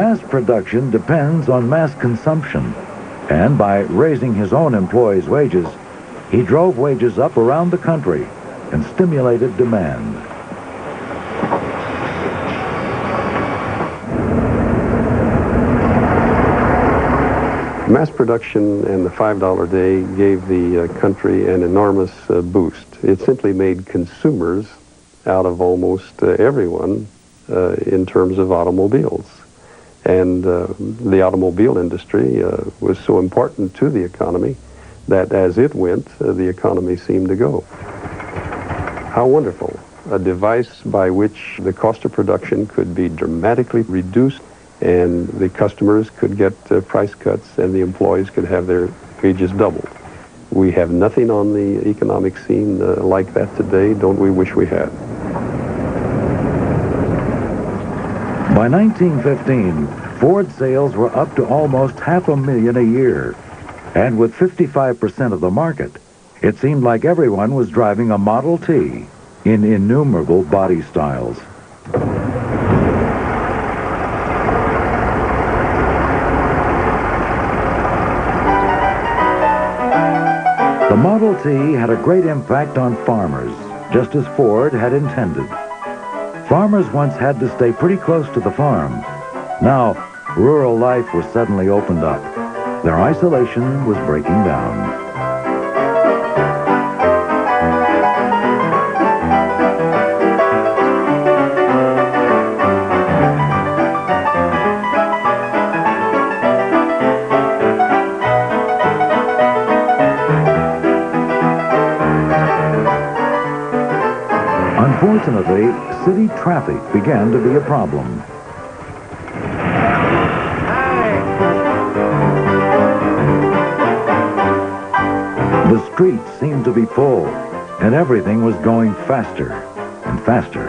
Mass production depends on mass consumption, and by raising his own employees' wages, he drove wages up around the country and stimulated demand. Mass production and the $5 day gave the country an enormous boost. It simply made consumers out of almost everyone in terms of automobiles. And the automobile industry was so important to the economy that as it went, the economy seemed to go. How wonderful. A device by which the cost of production could be dramatically reduced, and the customers could get price cuts, and the employees could have their wages doubled. We have nothing on the economic scene like that today. Don't we wish we had? By 1915, Ford sales were up to almost 500,000 a year. And with 55% of the market, it seemed like everyone was driving a Model T in innumerable body styles. The Model T had a great impact on farmers, just as Ford had intended. Farmers once had to stay pretty close to the farm. Now, rural life was suddenly opened up. Their isolation was breaking down. Unfortunately, city traffic began to be a problem. The streets seemed to be full, and everything was going faster and faster.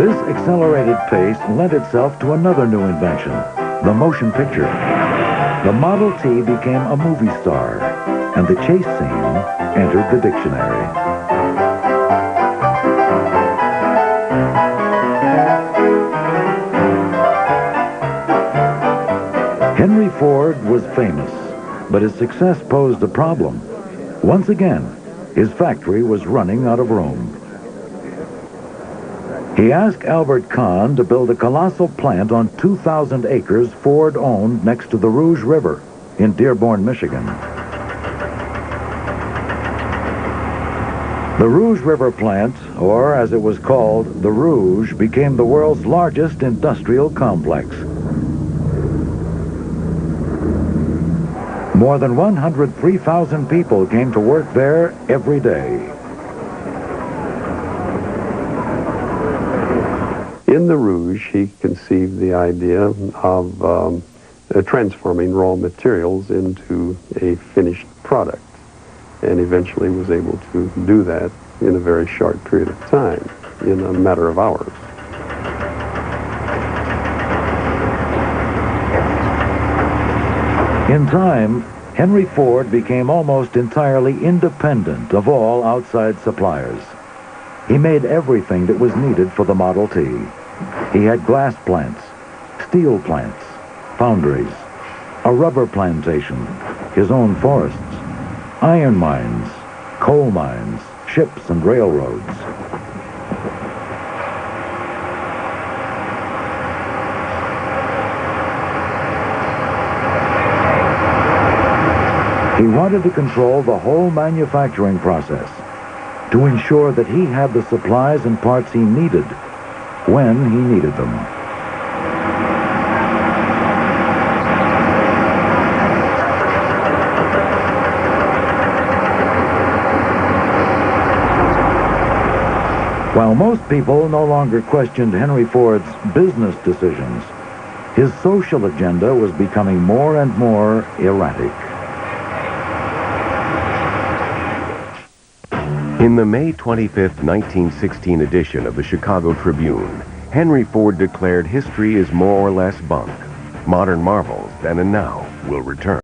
This accelerated pace lent itself to another new invention, the motion picture. The Model T became a movie star, and the chase scene entered the dictionary. Henry Ford was famous, but his success posed a problem. Once again, his factory was running out of room. He asked Albert Kahn to build a colossal plant on 2,000 acres Ford owned next to the Rouge River in Dearborn, Michigan. The Rouge River plant, or as it was called, the Rouge, became the world's largest industrial complex. More than 103,000 people came to work there every day. In the Rouge, he conceived the idea of transforming raw materials into a finished product, and eventually was able to do that in a very short period of time, in a matter of hours. In time, Henry Ford became almost entirely independent of all outside suppliers. He made everything that was needed for the Model T. He had glass plants, steel plants, foundries, a rubber plantation, his own forests, iron mines, coal mines, ships and railroads. He wanted to control the whole manufacturing process to ensure that he had the supplies and parts he needed when he needed them. While most people no longer questioned Henry Ford's business decisions, his social agenda was becoming more and more erratic. In the May 25, 1916 edition of the Chicago Tribune, Henry Ford declared history is more or less bunk. Modern marvels then and now will return.